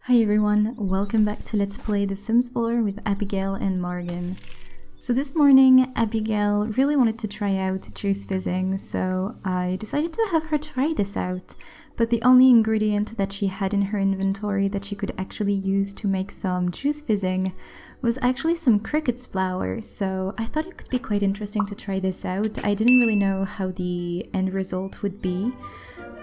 Hi everyone, welcome back to Let's Play The Sims 4 with Abigail and Morgan. So this morning, Abigail really wanted to try out juice fizzing, so I decided to have her try this out. But the only ingredient that she had in her inventory that she could actually use to make some juice fizzing was actually some crickets flour, so I thought it could be quite interesting to try this out. I didn't really know how the end result would be,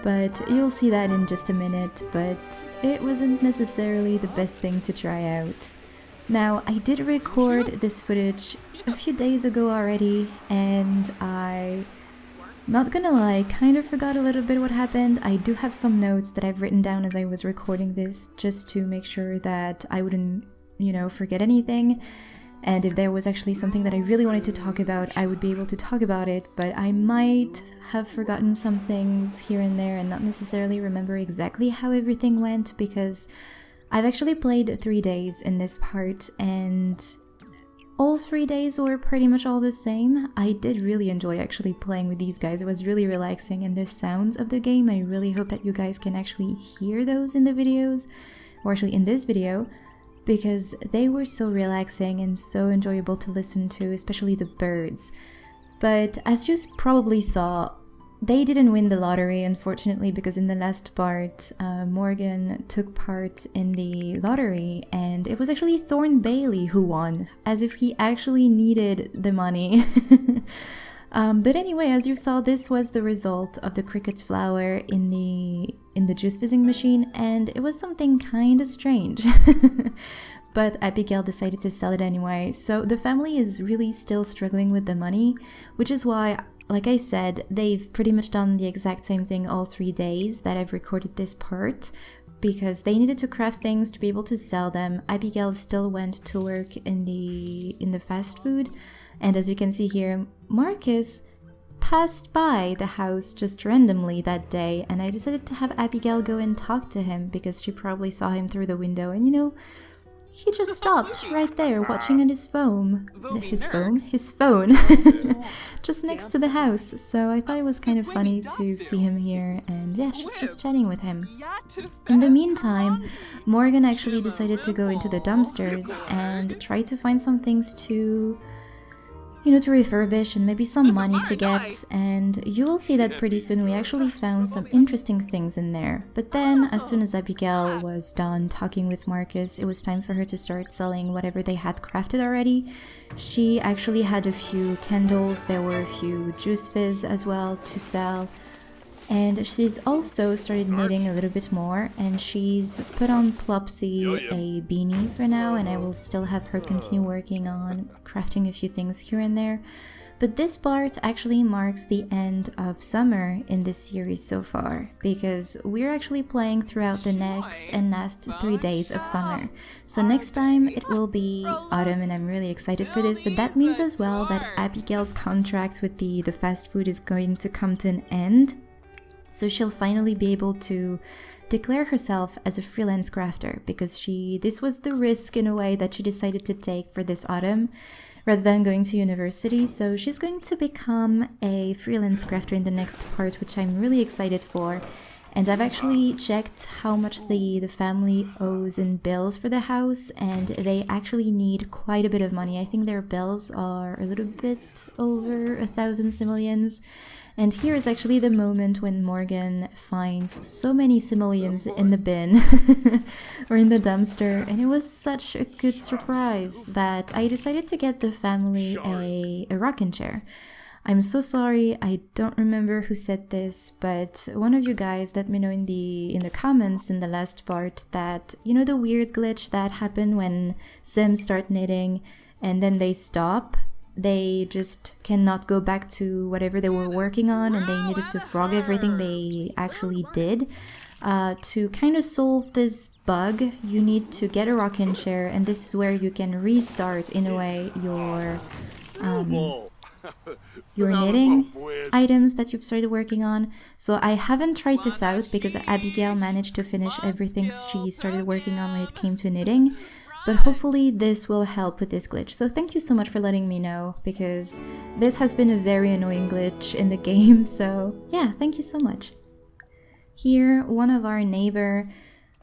but you'll see that in just a minute, but it wasn't necessarily the best thing to try out. Now, I did record this footage a few days ago already, and not gonna lie, kind of forgot a little bit what happened. I do have some notes that I've written down as I was recording this, just to make sure that I wouldn't, forget anything. And if there was actually something that I really wanted to talk about, I would be able to talk about it, but I might have forgotten some things here and there and not necessarily remember exactly how everything went, because I've actually played 3 days in this part, and all 3 days were pretty much all the same. I did really enjoy actually playing with these guys. It was really relaxing, and the sounds of the game, I really hope that you guys can actually hear those in the videos, or actually in this video, because they were so relaxing and so enjoyable to listen to, especially the birds. But as you probably saw, they didn't win the lottery, unfortunately, because in the last part, Morgan took part in the lottery, and it was actually Thorn Bailey who won, as if he actually needed the money. But anyway, as you saw, this was the result of the crickets flour in the juice fizzing machine, and it was something kinda strange. But Abigail decided to sell it anyway, so the family is really still struggling with the money, which is why, like I said, they've pretty much done the exact same thing all 3 days that I've recorded this part, because they needed to craft things to be able to sell them. Abigail still went to work in the fast food, and as you can see here, Marcus passed by the house just randomly that day, and I decided to have Abigail go and talk to him because she probably saw him through the window, and he just stopped right there watching on his phone, just next to the house. So I thought it was kind of funny to see him here, and yeah, she's just chatting with him. In the meantime, Morgan actually decided to go into the dumpsters and try to find some things to to refurbish and maybe some money to get, and you will see that pretty soon we actually found some interesting things in there. But then, as soon as Abigail was done talking with Marcus, it was time for her to start selling whatever they had crafted already. She actually had a few candles, there were a few juice fizz as well to sell, and she's also started knitting a little bit more, and she's put on Plopsy a beanie for now, and I will still have her continue working on crafting a few things here and there. But this part actually marks the end of summer in this series so far, because we're actually playing throughout the next and last 3 days of summer. So next time it will be autumn, and I'm really excited for this, but that means as well that Abigail's contract with the fast food is going to come to an end. So she'll finally be able to declare herself as a freelance crafter, because this was the risk in a way that she decided to take for this autumn rather than going to university. So she's going to become a freelance crafter in the next part, which I'm really excited for. And I've actually checked how much the family owes in bills for the house, and they actually need quite a bit of money. I think their bills are a little bit over 1,000 simoleons. And here is actually the moment when Morgan finds so many simoleons in the bin or in the dumpster, and it was such a good surprise that I decided to get the family a rocking chair. I'm so sorry, I don't remember who said this, but one of you guys let me know in the comments in the last part that, the weird glitch that happened when Sims start knitting and then they stop. They just cannot go back to whatever they were working on, and they needed to frog everything they actually did. To kind of solve this bug, you need to get a rocking chair, and this is where you can restart, in a way, your knitting items that you've started working on. So I haven't tried this out because Abigail managed to finish everything she started working on when it came to knitting. But hopefully this will help with this glitch. So thank you so much for letting me know, because this has been a very annoying glitch in the game. So yeah, thank you so much. Here, one of our neighbor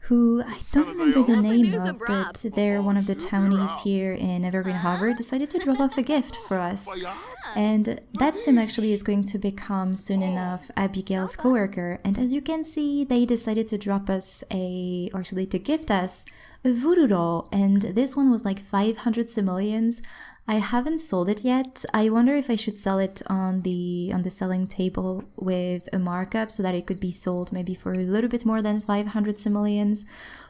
who I don't remember the name of, but they're one of the townies here in Evergreen Harbor, decided to drop off a gift for us. And that sim actually is going to become soon enough Abigail's coworker. And as you can see, they decided to drop us or actually to gift us a voodoo doll. And this one was like 500 simoleons. I haven't sold it yet. I wonder if I should sell it on the selling table with a markup so that it could be sold maybe for a little bit more than 500 simoleons,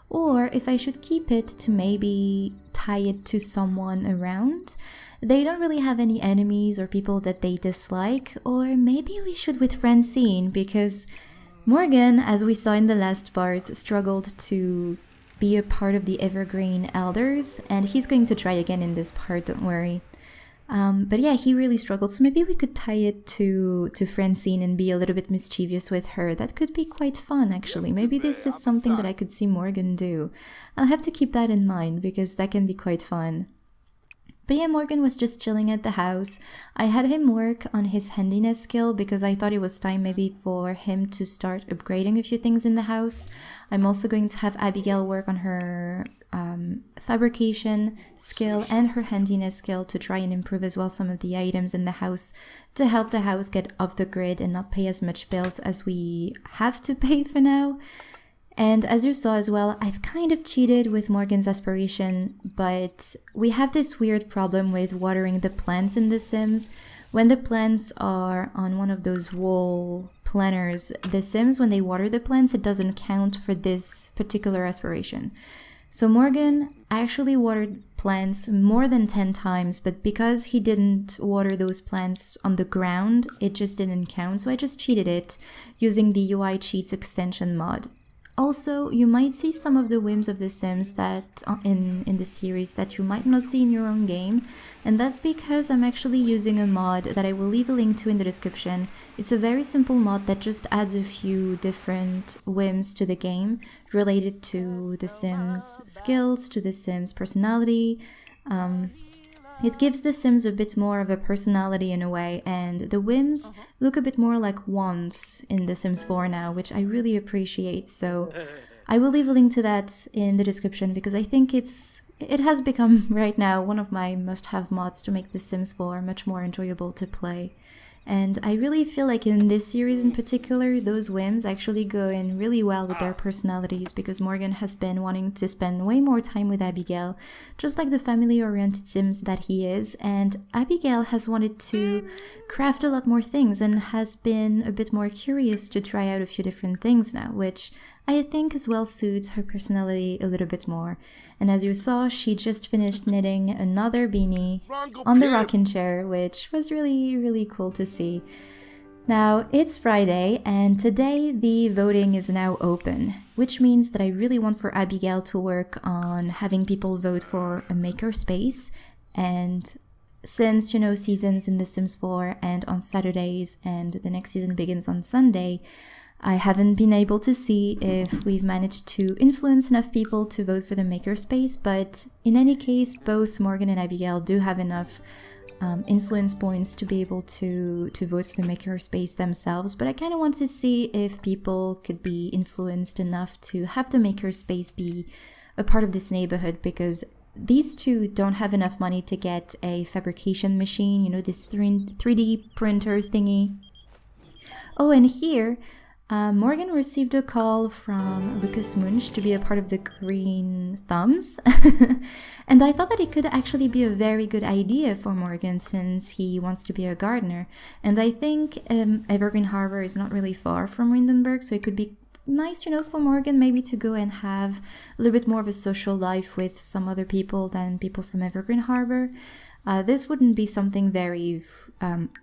or if I should keep it to maybe tie it to someone around. They don't really have any enemies or people that they dislike, or maybe we should with Francine, because Morgan, as we saw in the last part, struggled to be a part of the Evergreen Elders, and he's going to try again in this part, don't worry. But yeah, he really struggled, so maybe we could tie it to Francine and be a little bit mischievous with her. That could be quite fun, actually. Maybe this is something that I could see Morgan do. I'll have to keep that in mind, because that can be quite fun. But yeah, Morgan was just chilling at the house. I had him work on his handiness skill because I thought it was time maybe for him to start upgrading a few things in the house. I'm also going to have Abigail work on her fabrication skill and her handiness skill to try and improve as well some of the items in the house to help the house get off the grid and not pay as much bills as we have to pay for now. And as you saw as well, I've kind of cheated with Morgan's aspiration, but we have this weird problem with watering the plants in The Sims. When the plants are on one of those wall planners, The Sims, when they water the plants, it doesn't count for this particular aspiration. So Morgan actually watered plants more than 10 times, but because he didn't water those plants on the ground, it just didn't count. So I just cheated it using the UI Cheats extension mod. Also, you might see some of the whims of The Sims that in the series that you might not see in your own game, and that's because I'm actually using a mod that I will leave a link to in the description. It's a very simple mod that just adds a few different whims to the game related to The Sims skills, to The Sims personality. It gives The Sims a bit more of a personality in a way, and the whims look a bit more like wants in The Sims 4 now, which I really appreciate. So I will leave a link to that in the description because I think it has become right now one of my must-have mods to make The Sims 4 much more enjoyable to play. And I really feel like in this series in particular, those whims actually go in really well with their personalities because Morgan has been wanting to spend way more time with Abigail, just like the family-oriented Sims that he is, and Abigail has wanted to craft a lot more things and has been a bit more curious to try out a few different things now, which I think as well suits her personality a little bit more. And as you saw, she just finished knitting another beanie on the rocking chair, which was really, really cool to see. Now, it's Friday, and today the voting is now open, which means that I really want for Abigail to work on having people vote for a makerspace. And since, seasons in The Sims 4 and on Saturdays, and the next season begins on Sunday, I haven't been able to see if we've managed to influence enough people to vote for the makerspace, but in any case, both Morgan and Abigail do have enough influence points to be able to vote for the makerspace themselves, but I kind of want to see if people could be influenced enough to have the makerspace be a part of this neighborhood, because these two don't have enough money to get a fabrication machine, this 3D printer thingy. Oh, and here Morgan received a call from Lucas Munch to be a part of the Green Thumbs, and I thought that it could actually be a very good idea for Morgan since he wants to be a gardener, and I think Evergreen Harbor is not really far from Windenburg, so it could be nice, for Morgan maybe to go and have a little bit more of a social life with some other people than people from Evergreen Harbor. This wouldn't be something very,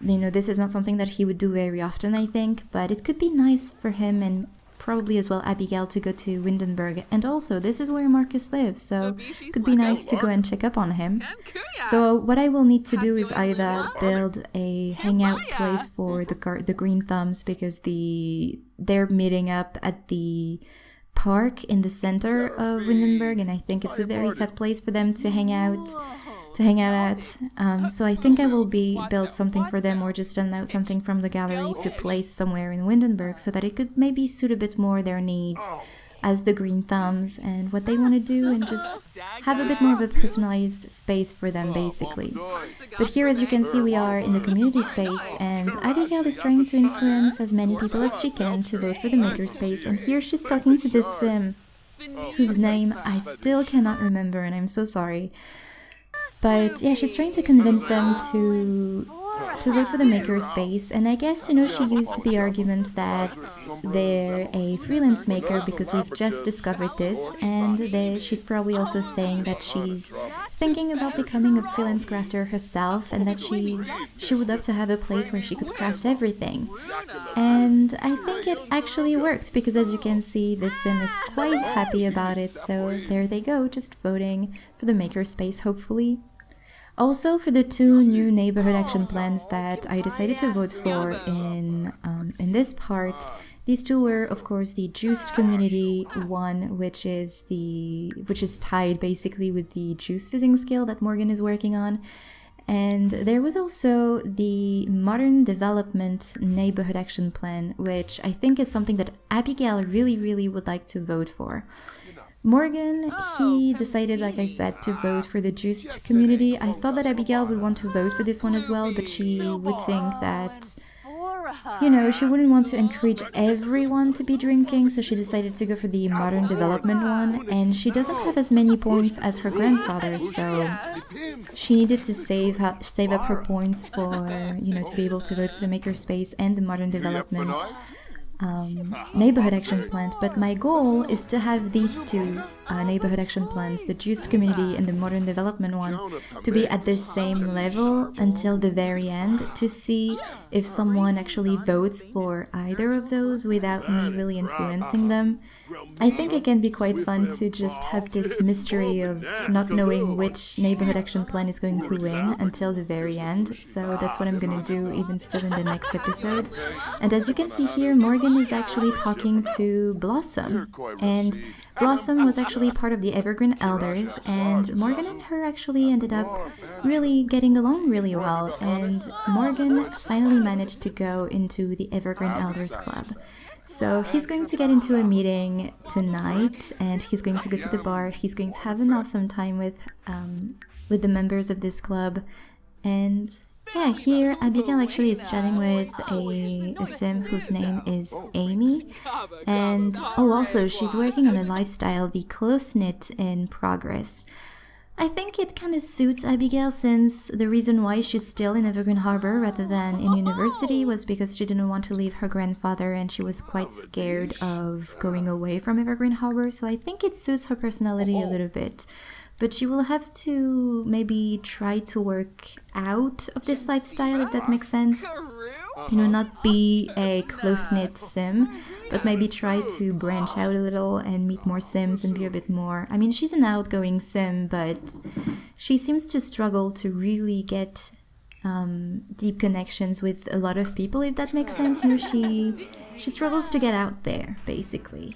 this is not something that he would do very often, I think, but it could be nice for him and probably as well Abigail to go to Windenburg. And also, this is where Marcus lives, so it could be nice to go and check up on him. So what I will need to do is either build a hangout place for the Green Thumbs, because they're meeting up at the park in the center of Windenburg, and I think it's a very set place for them to hang out at. So I think I will build something for them, or just download something from the gallery to place somewhere in Windenburg so that it could maybe suit a bit more their needs as the green thumbs and what they want to do, and just have a bit more of a personalized space for them basically. But here, as you can see, we are in the community space, and Abigail is trying to influence as many people as she can to vote for the makerspace. And here she's talking to this sim whose name I still cannot remember, and I'm so sorry. But yeah, she's trying to convince them to vote for the makerspace, and I guess, you know, she used the argument that they're a freelance maker because we've just discovered this, and she's probably also saying that she's thinking about becoming a freelance crafter herself, and that she would love to have a place where she could craft everything. And I think it actually worked, because as you can see, the sim is quite happy about it, so there they go, just voting for the makerspace, hopefully. Also, for the two new neighborhood action plans that I decided to vote for in this part, these two were, of course, the juiced community one, which is tied basically with the juice fizzing skill that Morgan is working on, and there was also the modern development neighborhood action plan, which I think is something that Abigail really would like to vote for. Morgan, he decided, like I said, to vote for the juiced community. I thought that Abigail would want to vote for this one as well, but she would think that, you know, she wouldn't want to encourage everyone to be drinking, so she decided to go for the modern development one, and she doesn't have as many points as her grandfather, so she needed to save up her points for, you know, to be able to vote for the makerspace and the modern development neighborhood action plans. But my goal is to have these two neighborhood action plans, the juiced community and the modern development one, to be at the same level until the very end, to see if someone actually votes for either of those without me really influencing them. I think it can be quite fun to just have this mystery of not knowing which neighborhood action plan is going to win until the very end, so that's what I'm gonna do even still in the next episode. And as you can see here, Morgan is actually talking to Blossom, and Blossom was actually part of the Evergreen Elders, and Morgan and her actually ended up really getting along really well, and Morgan finally managed to go into the Evergreen Elders Club. So he's going to get into a meeting tonight, and he's going to go to the bar. He's going to have an awesome time with the members of this club. And yeah, here Abigail actually is chatting with a sim whose name is Amy. And oh, also she's working on a lifestyle, the close-knit in progress. I think it kind of suits Abigail, since the reason why she's still in Evergreen Harbor rather than in university was because she didn't want to leave her grandfather, and she was quite scared of going away from Evergreen Harbor, so I think it suits her personality a little bit. But she will have to maybe try to work out of this lifestyle, if that makes sense. You know, not be a close-knit sim, but maybe try to branch out a little and meet more sims and be a bit more... I mean, she's an outgoing sim, but she seems to struggle to really get deep connections with a lot of people, if that makes sense. You know, she struggles to get out there, basically.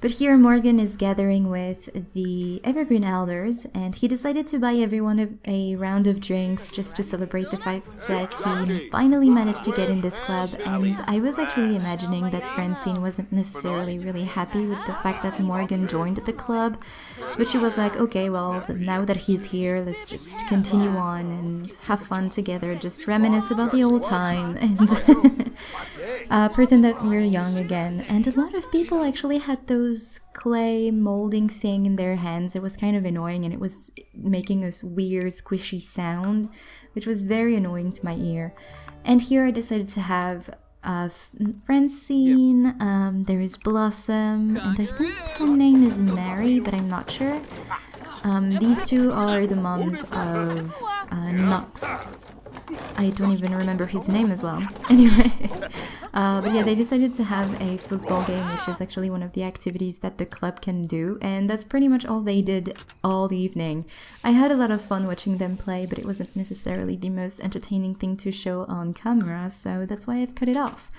But here Morgan is gathering with the Evergreen Elders, and he decided to buy everyone a round of drinks just to celebrate the fact that he finally managed to get in this club. And I was actually imagining that Francine wasn't necessarily really happy with the fact that Morgan joined the club, but she was like, okay, well, now that he's here, let's just continue on and have fun together, just reminisce about the old time and pretend that we're young again. And a lot of people actually had those clay molding thing in their hands. It was kind of annoying, and it was making a weird squishy sound, which was very annoying to my ear. And here I decided to have Francine, there is Blossom, and I think her name is Mary, but I'm not sure. These two are the moms of Knox. I don't even remember his name as well. Anyway, but yeah, they decided to have a foosball game, which is actually one of the activities that the club can do, and that's pretty much all they did all evening. I had a lot of fun watching them play, but it wasn't necessarily the most entertaining thing to show on camera, so that's why I've cut it off.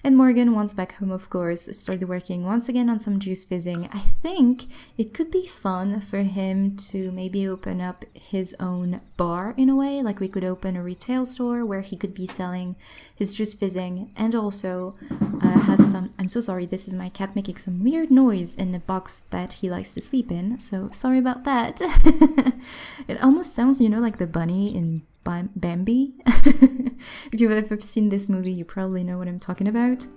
And Morgan, once back home, of course, started working once again on some juice fizzing. I think it could be fun for him to maybe open up his own bar in a way. Like we could open a retail store where he could be selling his juice fizzing and also have some... I'm so sorry, this is my cat making some weird noise in the box that he likes to sleep in. So sorry about that. It almost sounds, you know, like the bunny in Bambi. If you've ever seen this movie, you probably know what I'm talking about.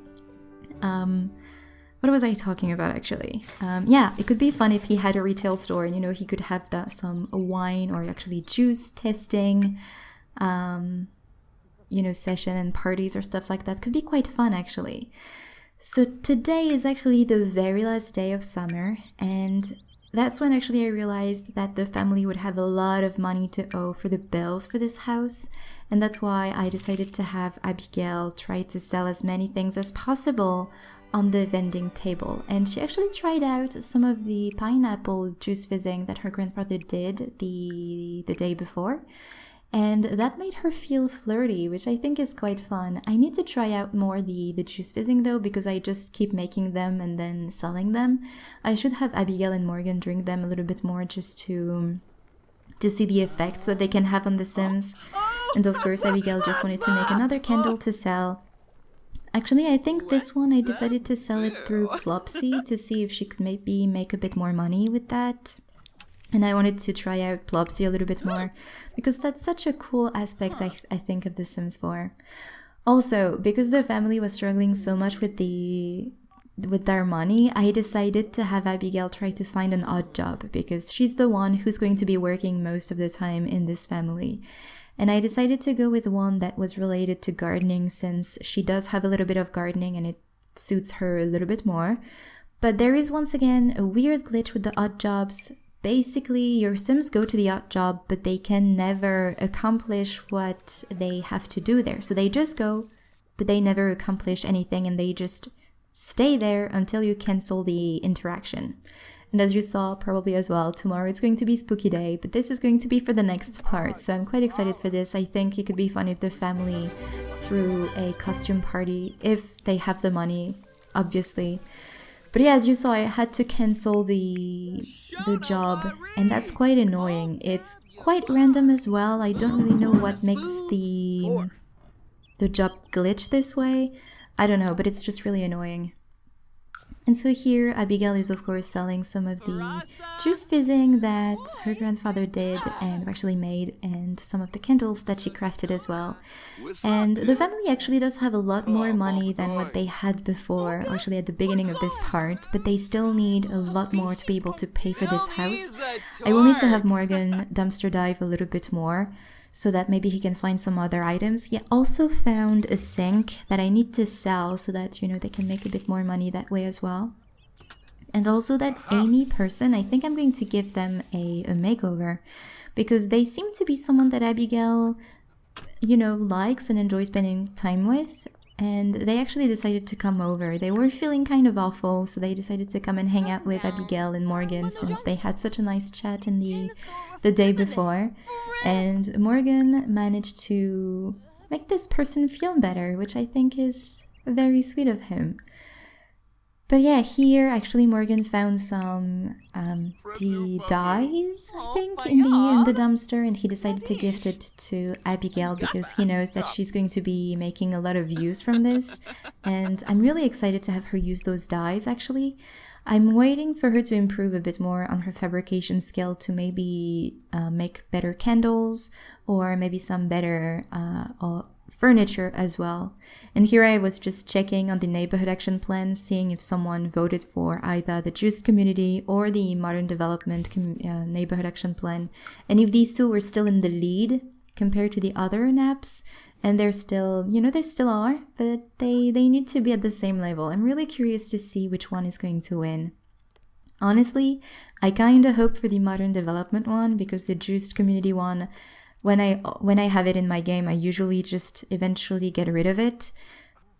What was I talking about actually? Yeah, it could be fun if he had a retail store and, you know, he could have some wine or actually juice testing, you know, session and parties or stuff like that. Could be quite fun actually. So today is actually the very last day of summer, and that's when actually I realized that the family would have a lot of money to owe for the bills for this house. And that's why I decided to have Abigail try to sell as many things as possible on the vending table. And she actually tried out some of the pineapple juice fizzing that her grandfather did the day before. And that made her feel flirty, which I think is quite fun. I need to try out more the juice fizzing though, because I just keep making them and then selling them. I should have Abigail and Morgan drink them a little bit more just to see the effects that they can have on the Sims. And of course, Abigail just wanted to make another candle to sell. Actually, I think this one I decided to sell it through Plopsy to see if she could maybe make a bit more money with that. And I wanted to try out Plopsy a little bit more because that's such a cool aspect I think of The Sims 4. Also, because the family was struggling so much with their money, I decided to have Abigail try to find an odd job because she's the one who's going to be working most of the time in this family. And I decided to go with one that was related to gardening since she does have a little bit of gardening and it suits her a little bit more. But there is once again a weird glitch with the odd jobs. Basically, your Sims go to the odd job, but they can never accomplish what they have to do there. So they just go, but they never accomplish anything and they just stay there until you cancel the interaction. And as you saw probably as well, tomorrow it's going to be spooky day, but this is going to be for the next part. So I'm quite excited for this. I think it could be fun if the family threw a costume party, if they have the money, obviously. But yeah, as you saw, I had to cancel the job, and that's quite annoying. It's quite random as well. I don't really know what makes the job glitch this way. I don't know, but it's just really annoying. And so here, Abigail is of course selling some of the juice fizzing that her grandfather did and actually made, and some of the candles that she crafted as well. And the family actually does have a lot more money than what they had before, actually at the beginning of this part, but they still need a lot more to be able to pay for this house. I will need to have Morgan dumpster dive a little bit more, so that maybe he can find some other items. He also found a sink that I need to sell so that, you know, they can make a bit more money that way as well. And also that Amy person, I think I'm going to give them a makeover because they seem to be someone that Abigail, you know, likes and enjoys spending time with. And they actually decided to come over. They were feeling kind of awful, so they decided to come and hang out with Abigail and Morgan since they had such a nice chat in the day before. And Morgan managed to make this person feel better, which I think is very sweet of him. But yeah, here actually Morgan found some the dyes, I think, in the dumpster, and he decided to gift it to Abigail because he knows that she's going to be making a lot of use from this. And I'm really excited to have her use those dyes actually. I'm waiting for her to improve a bit more on her fabrication skill to maybe make better candles or maybe some better furniture as well. And here I was just checking on the neighborhood action plan, seeing if someone voted for either the Juice Community or the Modern Development neighborhood action plan, and if these two were still in the lead compared to the other naps. And they're still, you know, they still are, but they need to be at the same level. I'm really curious to see which one is going to win. Honestly, I kind of hope for the Modern Development one because the Juiced Community one, when I have it in my game, I usually just eventually get rid of it.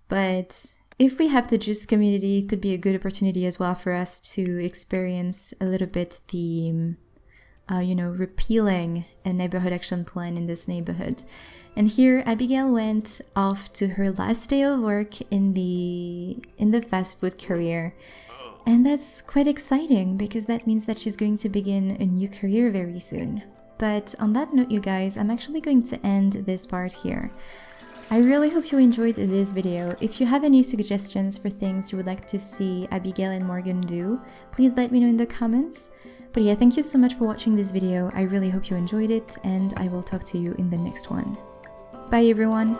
But if we have the Juiced Community, it could be a good opportunity as well for us to experience a little bit the repealing a neighborhood action plan in this neighborhood. And here Abigail went off to her last day of work in the fast food career. And that's quite exciting because that means that she's going to begin a new career very soon. But on that note, you guys, I'm actually going to end this part here. I really hope you enjoyed this video. If you have any suggestions for things you would like to see Abigail and Morgan do, please let me know in the comments. But yeah, thank you so much for watching this video. I really hope you enjoyed it, and I will talk to you in the next one. Bye everyone!